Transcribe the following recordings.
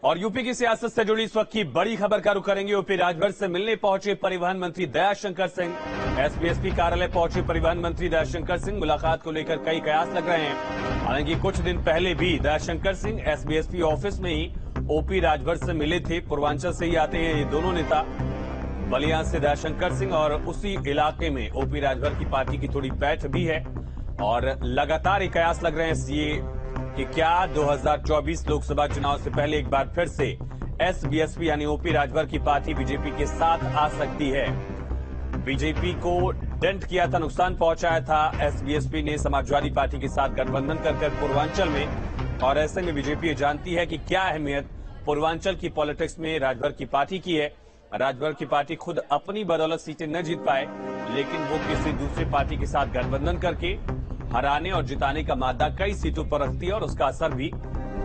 और यूपी की सियासत से जुड़ी इस वक्त की बड़ी खबर का रुख करेंगे। यूपी राजभर से मिलने पहुंचे परिवहन मंत्री दयाशंकर सिंह। एसपी कार्यालय पहुंचे परिवहन मंत्री दयाशंकर सिंह। मुलाकात को लेकर कई कयास लग रहे हैं। हालांकि कुछ दिन पहले भी दयाशंकर सिंह एसपी ऑफिस में ही ओपी राजभर से मिले थे। पूर्वांचल से ही आते हैं ये दोनों नेता। बलिया से दयाशंकर सिंह और उसी इलाके में ओपी राजभर की पार्टी की थोड़ी बैठ भी है और लगातार कयास लग रहे हैं कि क्या 2024 लोकसभा चुनाव से पहले एक बार फिर से एसबीएसपी यानी ओपी राजभर की पार्टी बीजेपी के साथ आ सकती है। बीजेपी को डेंट किया था, नुकसान पहुंचाया था एसबीएसपी ने समाजवादी पार्टी के साथ गठबंधन कर पूर्वांचल में। और ऐसे में बीजेपी जानती है कि क्या अहमियत पूर्वांचल की पॉलिटिक्स में राजभर की पार्टी की है। राजभर की पार्टी खुद अपनी बदौलत सीटें न जीत पाए, लेकिन वो किसी दूसरी पार्टी के साथ गठबंधन करके हराने और जिताने का मादा कई सीटों पर रखती है और उसका असर भी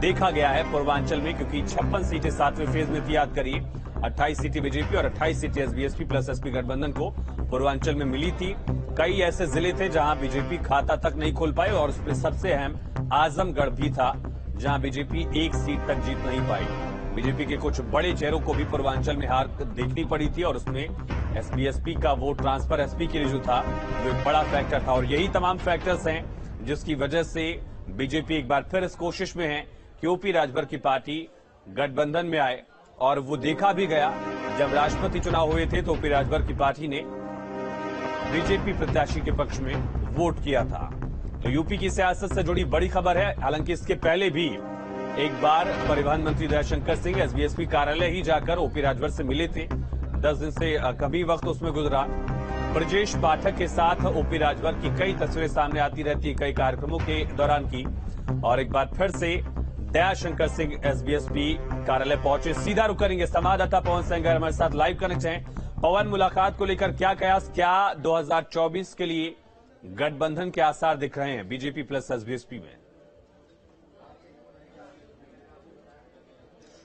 देखा गया है पूर्वांचल में, क्योंकि 56 सीटें 7वें फेज में थी। याद करिए 28 सीटें बीजेपी और 28 सीटें एसबीएसपी प्लस एसपी गठबंधन को पूर्वांचल में मिली थी। कई ऐसे जिले थे जहां बीजेपी खाता तक नहीं खोल पाई और उसमें सबसे अहम आजमगढ़ भी था, जहां बीजेपी एक सीट तक जीत नहीं पाई। बीजेपी के कुछ बड़े चेहरों को भी पूर्वांचल में हार देखनी पड़ी थी और उसमें एसबीएसपी का वोट ट्रांसफर एसपी के लिए जो था वो एक बड़ा फैक्टर था। और यही तमाम फैक्टर्स हैं जिसकी वजह से बीजेपी एक बार फिर इस कोशिश में है कि ओपी राजभर की पार्टी गठबंधन में आए। और वो देखा भी गया, जब राष्ट्रपति चुनाव हुए थे तो ओपी राजभर की पार्टी ने बीजेपी प्रत्याशी के पक्ष में वोट किया था। तो यूपी की सियासत से जुड़ी बड़ी खबर है। हालांकि इसके पहले भी एक बार परिवहन मंत्री दयाशंकर सिंह एसबीएसपी कार्यालय ही जाकर ओपी राजभर से मिले थे। 10 दिन से कभी वक्त उसमें गुजरा। ब्रजेश पाठक के साथ ओपी राजभर की कई तस्वीरें सामने आती रहती है कई कार्यक्रमों के दौरान की। और एक बार फिर से दयाशंकर सिंह एसबीएसपी कार्यालय पहुंचे। सीधा रुक करेंगे संवाददाता पवन सिंह हमारे साथ लाइव कनेक्ट हैं। पवन, मुलाकात को लेकर क्या कयास, क्या 2024 के लिए गठबंधन के आसार दिख रहे हैं बीजेपी प्लस एसबीएसपी में?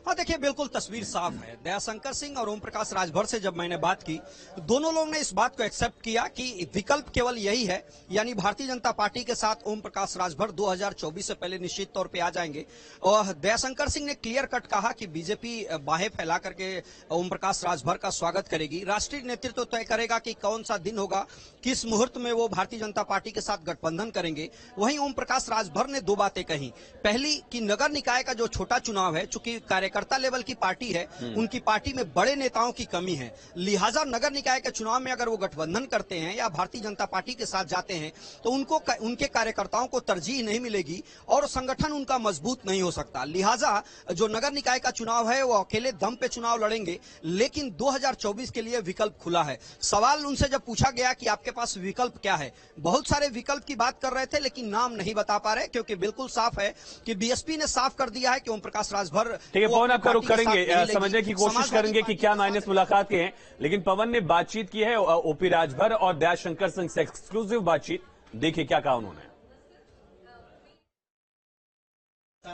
हाँ, देखिए बिल्कुल तस्वीर साफ है। दयाशंकर सिंह और ओम प्रकाश राजभर से जब मैंने बात की, दोनों लोगों ने इस बात को एक्सेप्ट किया कि विकल्प केवल यही है, यानी भारतीय जनता पार्टी के साथ ओम प्रकाश राजभर 2024 से पहले निश्चित तौर पे आ जाएंगे। और दयाशंकर सिंह ने क्लियर कट कहा कि बीजेपी बाहें फैला करके ओम प्रकाश राजभर का स्वागत करेगी। राष्ट्रीय नेतृत्व तय करेगा कि कौन सा दिन होगा, किस मुहूर्त में वो भारतीय जनता पार्टी के साथ गठबंधन करेंगे। वहीं ओम प्रकाश राजभर ने दो बातें कही। पहली कि नगर निकाय का जो छोटा चुनाव है, चूंकि कार्यकर्ता लेवल की पार्टी है, उनकी पार्टी में बड़े नेताओं की कमी है, लिहाजा नगर निकाय के चुनाव में अगर वो गठबंधन करते हैं या भारतीय जनता पार्टी के साथ जाते हैं तो उनके कार्यकर्ताओं को तरजीह नहीं मिलेगी और संगठन उनका मजबूत नहीं हो सकता। लिहाजा जो नगर निकाय का चुनाव है वो अकेले दम पे चुनाव लड़ेंगे, लेकिन 2024 के लिए विकल्प खुला है। सवाल उनसे जब पूछा गया कि आपके पास विकल्प क्या है, बहुत सारे विकल्प की बात कर रहे थे लेकिन नाम नहीं बता पा रहे, क्योंकि बिल्कुल साफ है कि बीएसपी ने साफ कर दिया है कि ओम प्रकाश राजभर रुक करेंगे, समझने की कोशिश करेंगे कि क्या मायने मुलाकात के हैं। लेकिन पवन ने बातचीत की है ओपी राजभर और दयाशंकर सिंह से, एक्सक्लूसिव बातचीत। देखिए क्या कहा उन्होंने।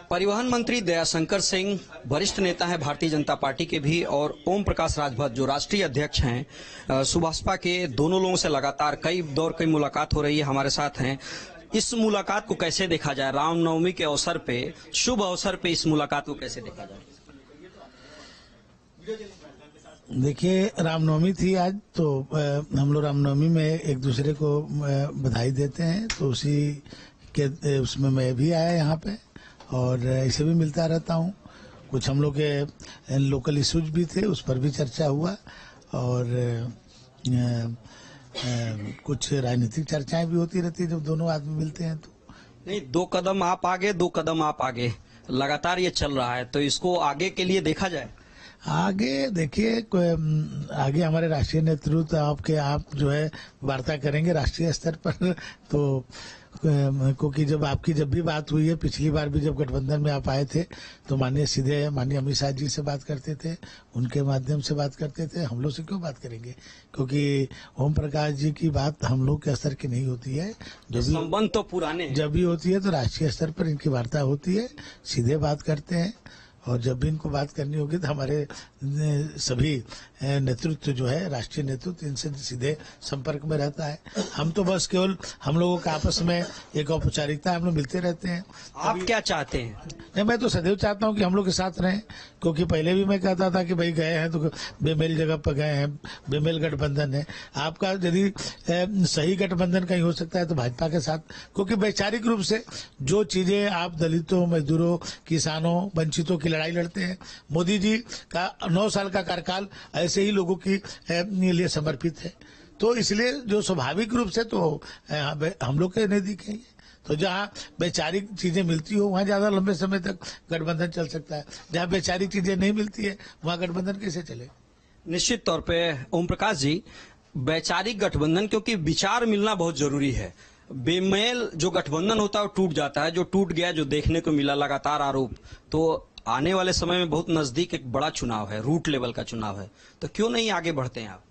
परिवहन मंत्री दयाशंकर सिंह वरिष्ठ नेता है भारतीय जनता पार्टी के भी, और ओम प्रकाश राजभर जो राष्ट्रीय अध्यक्ष हैं सुभाषपा के, दोनों लोगों से लगातार कई मुलाकात हो रही है, हमारे साथ हैं। इस मुलाकात को कैसे देखा जाए? रामनवमी के अवसर पे, शुभ अवसर पे इस मुलाकात को कैसे देखा जाए? देखिए, रामनवमी थी आज, तो हम लोग रामनवमी में एक दूसरे को बधाई देते हैं, तो उसी के उसमें मैं भी आया यहाँ पे और ऐसे भी मिलता रहता हूँ। कुछ हम लोग के लोकल इश्यूज भी थे, उस पर भी चर्चा हुआ और कुछ राजनीतिक चर्चाएं भी होती रहती है जब दोनों आदमी मिलते हैं। तो नहीं, 2 कदम आप आगे 2 कदम आप आगे, लगातार ये चल रहा है, तो इसको आगे के लिए देखा जाए। आगे देखिए, आगे हमारे राष्ट्रीय नेतृत्व आप जो है वार्ता करेंगे राष्ट्रीय स्तर पर। तो क्योंकि जब भी बात हुई है, पिछली बार भी जब गठबंधन में आप आए थे तो माननीय अमित शाह जी से बात करते थे, उनके माध्यम से बात करते थे। हम लोग से क्यों बात करेंगे? क्योंकि ओम प्रकाश जी की बात हम लोग के स्तर की नहीं होती है। संबंध तो पुराने, जब भी होती है तो राष्ट्रीय स्तर पर इनकी वार्ता होती है, सीधे बात करते हैं। और जब भी इनको बात करनी होगी तो हमारे सभी नेतृत्व जो है, राष्ट्रीय नेतृत्व, इनसे सीधे संपर्क में रहता है। हम तो बस केवल हम लोगों का आपस में एक औपचारिकता, हम लोग मिलते रहते हैं। आप क्या चाहते हैं? नहीं, मैं तो सदैव चाहता हूं कि हम लोग के साथ रहें, क्योंकि पहले भी मैं कहता था कि भाई गए हैं तो बेमेल जगह पर गए हैं, बेमेल गठबंधन है। आपका यदि सही गठबंधन कहीं हो सकता है तो भाजपा के साथ, क्योंकि वैचारिक रूप से जो चीजें आप दलितों, मजदूरों, किसानों, वंचितों की लड़ाई लड़ते हैं, मोदी जी का 9 साल का कार्यकाल ऐसे ही लोगों की लिए समर्पित है। तो इसलिए जो स्वाभाविक रूप से तो हम लोग के नजदीक है, तो जहाँ वैचारिक चीजें मिलती हो वहाँ ज्यादा लंबे समय तक गठबंधन चल सकता है। जहाँ वैचारिक चीजें नहीं मिलती है वहाँ गठबंधन कैसे चले? निश्चित तौर पे ओम प्रकाश जी, वैचारिक गठबंधन, क्योंकि विचार मिलना बहुत जरूरी है। बेमेल जो गठबंधन होता है वो टूट जाता है, जो टूट गया, जो देखने को मिला लगातार आरोप। तो आने वाले समय में बहुत नजदीक एक बड़ा चुनाव है, रूट लेवल का चुनाव है, तो क्यों नहीं आगे बढ़ते हैं आप?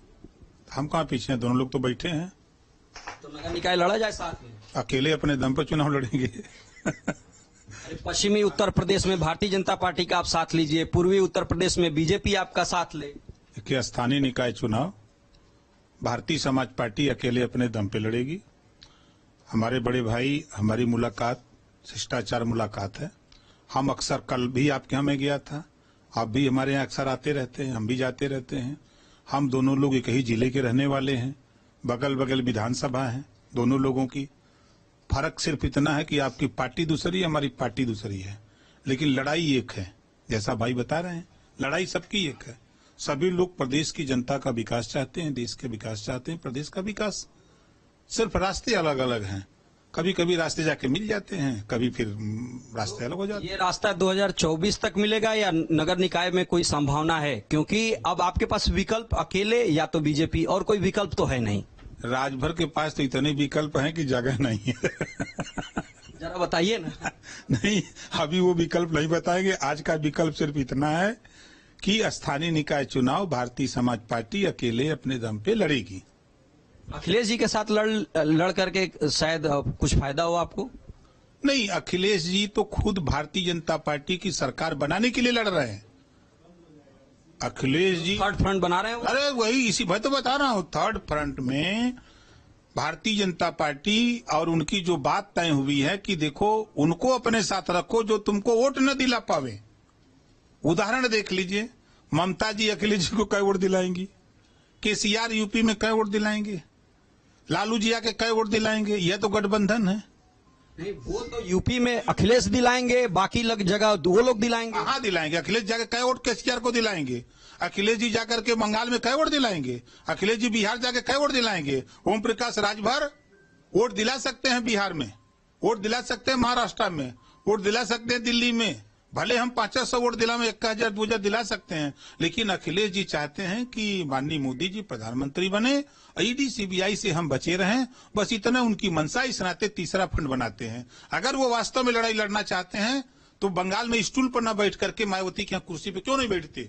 हम कहाँ पीछे हैं, दोनों लोग तो बैठे हैं। तो नगर निकाय लड़ा जाए साथ में? अकेले अपने दम पर चुनाव लड़ेंगे। अरे पश्चिमी उत्तर प्रदेश में भारतीय जनता पार्टी का आप साथ लीजिए, पूर्वी उत्तर प्रदेश में बीजेपी आपका साथ ले। कि स्थानीय निकाय चुनाव भारतीय समाज पार्टी अकेले अपने दम पे लड़ेगी। हमारे बड़े भाई, हमारी मुलाकात शिष्टाचार मुलाकात है। हम अक्सर, कल भी आपके यहाँ मैं गया था, आप भी हमारे यहाँ अक्सर आते रहते हैं, हम भी जाते रहते हैं। हम दोनों लोग एक ही जिले के रहने वाले हैं, बगल बगल विधानसभा है दोनों लोगों की। फर्क सिर्फ इतना है कि आपकी पार्टी दूसरी है, हमारी पार्टी दूसरी है, लेकिन लड़ाई एक है। जैसा भाई बता रहे हैं, लड़ाई सबकी एक है। सभी लोग प्रदेश की जनता का विकास चाहते हैं, देश का विकास चाहते हैं, प्रदेश का विकास। सिर्फ रास्ते अलग अलग हैं। कभी कभी रास्ते जाके मिल जाते हैं, कभी फिर रास्ते अलग हो जाते हैं। ये रास्ता 2024 तक मिलेगा या नगर निकाय में कोई संभावना है? क्योंकि अब आपके पास विकल्प अकेले या तो बीजेपी, और कोई विकल्प तो है नहीं। राजभर के पास तो इतने विकल्प हैं कि जगह नहीं है। जरा बताइए ना। नहीं, अभी वो विकल्प नहीं बताएंगे। आज का विकल्प सिर्फ इतना है कि स्थानीय निकाय चुनाव भारतीय समाज पार्टी अकेले अपने दम पे लड़ेगी। अखिलेश जी के साथ लड़ करके शायद कुछ फायदा हो आपको? नहीं, अखिलेश जी तो खुद भारतीय जनता पार्टी की सरकार बनाने के लिए लड़ रहे हैं। अखिलेश जी थर्ड फ्रंट बना रहे हैं वो? अरे वही, इसी भाई तो बता रहा हूँ। थर्ड फ्रंट में भारतीय जनता पार्टी और उनकी जो बात तय हुई है कि देखो, उनको अपने साथ रखो जो तुमको वोट न दिला पावे। उदाहरण देख लीजिए, ममता जी अखिलेश जी को कई वोट दिलाएंगी, केसीआर यूपी में कई वोट दिलाएंगे, लालू जी आके कई वोट दिलाएंगे। यह तो गठबंधन है। नहीं, वो तो यूपी में अखिलेश दिलाएंगे, बाकी जगह वो लोग दिलाएंगे। कहाँ दिलाएंगे? अखिलेश जाकर कई वोट केसीआर को दिलाएंगे, अखिलेश जी जाकर के बंगाल में कई वोट दिलाएंगे, अखिलेश जी बिहार जाके कई वोट दिलाएंगे। ओम प्रकाश राजभर वोट दिला सकते हैं बिहार में, वोट दिला सकते हैं महाराष्ट्र में, वोट दिला सकते हैं दिल्ली में। भले हम 500 वोट दिला में 1000 2000 दिला सकते हैं, लेकिन अखिलेश जी चाहते हैं कि माननीय मोदी जी प्रधानमंत्री बने, ईडी सीबीआई से हम बचे रहें। बस इतना उनकी मंशा। इस नाते तीसरा फंड बनाते हैं। अगर वो वास्तव में लड़ाई लड़ना चाहते हैं तो बंगाल में स्टूल पर न बैठ करके मायावती के यहाँ कुर्सी पे क्यों नहीं बैठते,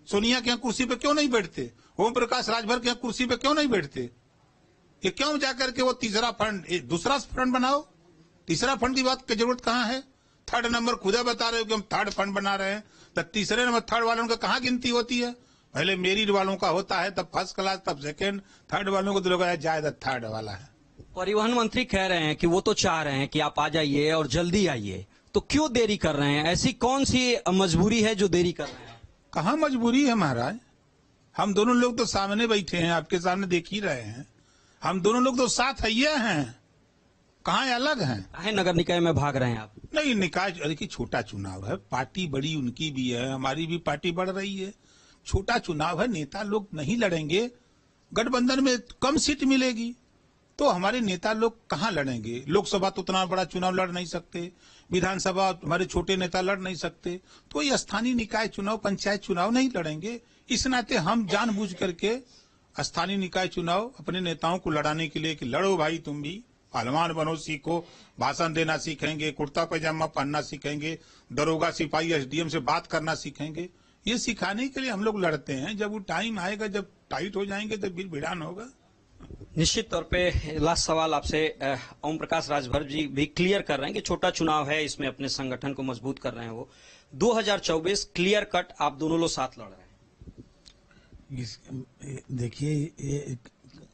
सोनिया के यहाँ कुर्सी पे क्यों नहीं बैठते, ओम प्रकाश राजभर के यहाँ कुर्सी पे क्यों नहीं बैठते? ये क्यों जाकर के वो तीसरा फंड, दूसरा फंड बनाओ। तीसरा फंड की बात की जरूरत कहाँ है? थर्ड नंबर खुदा बता रहे हो कि हम थर्ड फंड बना रहे हैं, तो तीसरे नंबर थर्ड वालों का कहाँ गिनती होती है? पहले मेरिट वालों का होता है, तब फर्स्ट क्लास, तब सेकंड, थर्ड वालों को दिलोगा जायदा थर्ड वाला है। परिवहन मंत्री कह रहे हैं कि वो तो चाह रहे हैं कि आप आ जाइए और जल्दी आइए, तो क्यों देरी कर रहे हैं? ऐसी कौन सी मजबूरी है जो देरी कर रहे हैं? कहाँ मजबूरी है महाराज? हम दोनों लोग तो सामने बैठे हैं, आपके सामने देख ही रहे हैं। हम दोनों लोग तो साथ हैया हैं, कहाँ अलग हैं? काहे नगर निकाय में भाग रहे हैं आप? नहीं, निकाय देखिए छोटा चुनाव है, पार्टी बड़ी उनकी भी है, हमारी भी पार्टी बढ़ रही है। छोटा चुनाव है, नेता लोग नहीं लड़ेंगे, गठबंधन में कम सीट मिलेगी तो हमारे नेता लोग कहाँ लड़ेंगे? लोकसभा तो उतना बड़ा चुनाव लड़ नहीं सकते, विधानसभा हमारे छोटे नेता लड़ नहीं सकते, तो ये स्थानीय निकाय चुनाव, पंचायत चुनाव नहीं लड़ेंगे। इस नाते हम जानबूझ करके स्थानीय निकाय चुनाव अपने नेताओं को लड़ाने के लिए कि लड़ो भाई, तुम भी पहलवान बनो, सीखो, भाषण देना सीखेंगे, कुर्ता पैजामा पहनना सीखेंगे, दरोगा सिपाही एसडीएम से बात करना सीखेंगे। ये सिखाने के लिए हम लोग लड़ते हैं। जब वो टाइम आएगा, जब टाइट हो जाएंगे, तो फिर भिड़ान होगा। निश्चित तौर पे लास्ट सवाल आपसे, ओम प्रकाश राजभर जी भी क्लियर कर रहे हैं कि छोटा चुनाव है, इसमें अपने संगठन को मजबूत कर रहे हैं वो। 2024 क्लियर कट आप दोनों लोग साथ लड़ रहे हैं, देखिए, ये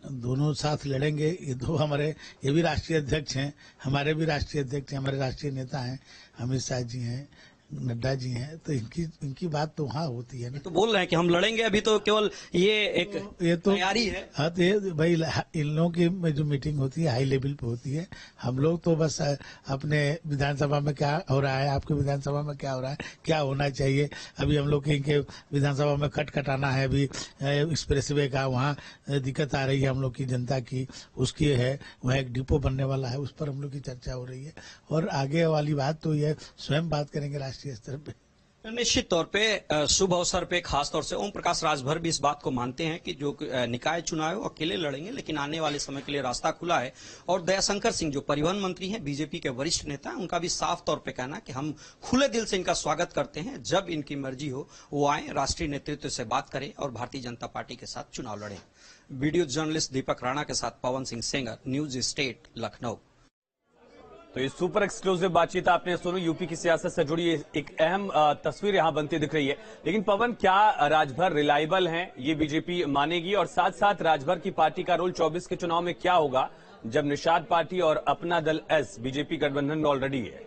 दोनों साथ लड़ेंगे। ये दो हमारे, ये भी राष्ट्रीय अध्यक्ष हैं, हमारे भी राष्ट्रीय अध्यक्ष हैं, हमारे राष्ट्रीय नेता हैं, अमित शाह जी हैं, नड्डा जी हैं, तो इनकी बात तो वहाँ होती है ना। तो बोल रहे हैं कि हम लड़ेंगे, अभी तो केवल ये तो तैयारी है। हाँ, तो ये भाई इन लोगों की जो मीटिंग होती है हाई लेवल पे होती है। हम लोग तो बस अपने विधानसभा में क्या हो रहा है, आपके विधानसभा में क्या हो रहा है, क्या होना चाहिए। अभी हम लोग इनके विधानसभा में कटाना है, अभी एक्सप्रेसवे का वहाँ दिक्कत आ रही है हम लोग की जनता की, उसकी है, वहाँ एक डिपो बनने वाला है, उस पर हम लोग की चर्चा हो रही है। और आगे वाली बात तो ये स्वयं बात करेंगे राष्ट्रीय स्तर पे। निश्चित तौर पे शुभ अवसर पे खास तौर से ओम प्रकाश राजभर भी इस बात को मानते हैं कि जो निकाय चुनाव है वो अकेले लड़ेंगे, लेकिन आने वाले समय के लिए रास्ता खुला है। और दयाशंकर सिंह जो परिवहन मंत्री हैं, बीजेपी के वरिष्ठ नेता हैं, उनका भी साफ तौर पे कहना कि हम खुले दिल से इनका स्वागत करते हैं। जब इनकी मर्जी हो वो आए, राष्ट्रीय नेतृत्व से बात करें और भारतीय जनता पार्टी के साथ चुनाव लड़ें। वीडियो जर्नलिस्ट दीपक राणा के साथ पवन सिंह सेंगर, न्यूज स्टेट, लखनऊ। तो ये सुपर एक्सक्लूसिव बातचीत आपने सुनी। यूपी की सियासत से जुड़ी एक अहम तस्वीर यहां बनती दिख रही है। लेकिन पवन, क्या राजभर रिलायबल हैं, ये बीजेपी मानेगी? और साथ साथ राजभर की पार्टी का रोल 24 के चुनाव में क्या होगा, जब निषाद पार्टी और अपना दल एस बीजेपी गठबंधन में ऑलरेडी है?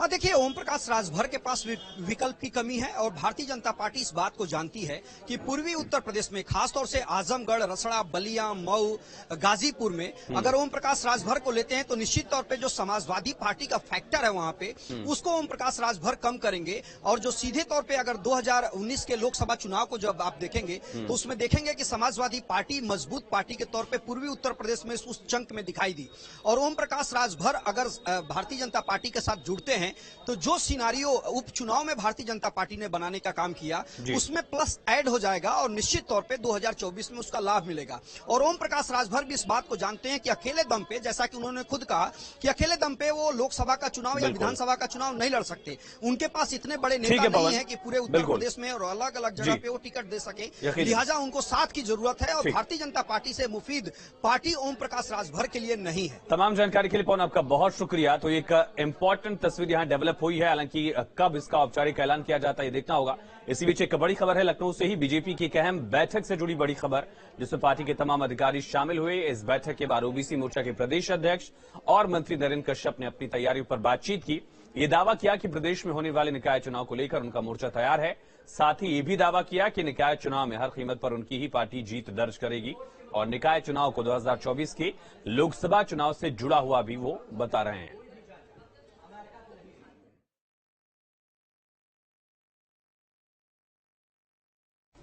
देखिए, ओम प्रकाश राजभर के पास विकल्प की कमी है और भारतीय जनता पार्टी इस बात को जानती है कि पूर्वी उत्तर प्रदेश में, खासतौर से आजमगढ़, रसड़ा, बलिया, मऊ, गाजीपुर में अगर ओम प्रकाश राजभर को लेते हैं तो निश्चित तौर पे जो समाजवादी पार्टी का फैक्टर है वहां पे, उसको ओम प्रकाश राजभर कम करेंगे। और जो सीधे तौर पे अगर 2019 के लोकसभा चुनाव को जब आप देखेंगे तो उसमें देखेंगे कि समाजवादी पार्टी मजबूत पार्टी के तौर पर पूर्वी उत्तर प्रदेश में उस चंक में दिखाई दी। और ओम प्रकाश राजभर अगर भारतीय जनता पार्टी के साथ जुड़ते हैं तो जो सिनारियो उपचुनाव में भारतीय जनता पार्टी ने बनाने का काम किया उसमें प्लस ऐड हो जाएगा और निश्चित तौर पे 2024 में उसका लाभ मिलेगा। और ओम प्रकाश राजभर भी इस बात को जानते हैं कि अकेले दम पे, जैसा कि उन्होंने खुद कहा कि अकेले दम पे वो लोकसभा का चुनाव या विधानसभा का चुनाव नहीं लड़ सकते। उनके पास इतने बड़े नेता नहीं है कि पूरे उत्तर प्रदेश में और अलग अलग जगह पे वो टिकट दे सके, लिहाजा उनको साथ की जरूरत है। और भारतीय जनता पार्टी से मुफीद पार्टी ओम प्रकाश राजभर के लिए नहीं है। तमाम जानकारी के लिए पवन आपका बहुत शुक्रिया। तो एक इंपॉर्टेंट तस्वीर यहाँ डेवलप हुई है, हालांकि कब इसका औपचारिक ऐलान किया जाता है ये देखना होगा। इसी बीच एक बड़ी खबर है लखनऊ से ही, बीजेपी की एक अहम बैठक से जुड़ी बड़ी खबर, जिसमें पार्टी के तमाम अधिकारी शामिल हुए। इस बैठक के बाद ओबीसी मोर्चा के प्रदेश अध्यक्ष और मंत्री नरेंद्र कश्यप ने अपनी तैयारियों पर बातचीत की। ये दावा किया कि प्रदेश में होने वाले निकाय चुनाव को लेकर उनका मोर्चा तैयार है। साथ ही ये भी दावा किया कि निकाय चुनाव में हर कीमत पर उनकी ही पार्टी जीत दर्ज करेगी और निकाय चुनाव को 2024 के लोकसभा चुनाव से जुड़ा हुआ भी वो बता रहे हैं।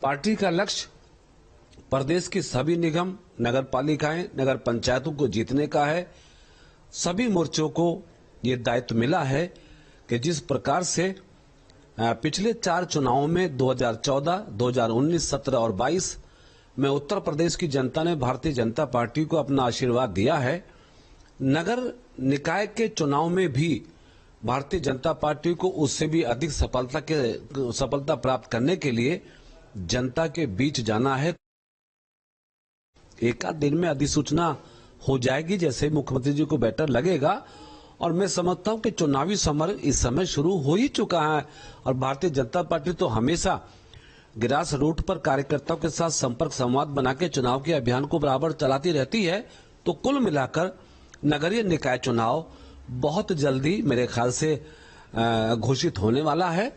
पार्टी का लक्ष्य प्रदेश की सभी निगम, नगर पालिकाएं, नगर पंचायतों को जीतने का है। सभी मोर्चों को ये दायित्व मिला है कि जिस प्रकार से पिछले 4 चुनावों में 2014, 2019, 17 और 22 में उत्तर प्रदेश की जनता ने भारतीय जनता पार्टी को अपना आशीर्वाद दिया है, नगर निकाय के चुनाव में भी भारतीय जनता पार्टी को उससे भी अधिक सफलता प्राप्त करने के लिए जनता के बीच जाना है। एक आध दिन में अधिसूचना हो जाएगी, जैसे मुख्यमंत्री जी को बेटर लगेगा। और मैं समझता हूं कि चुनावी समर इस समय शुरू हो ही चुका है और भारतीय जनता पार्टी तो हमेशा ग्रास रूट पर कार्यकर्ताओं के साथ संपर्क संवाद बना के चुनाव के अभियान को बराबर चलाती रहती है। तो कुल मिलाकर नगरीय निकाय चुनाव बहुत जल्दी मेरे ख्याल से घोषित होने वाला है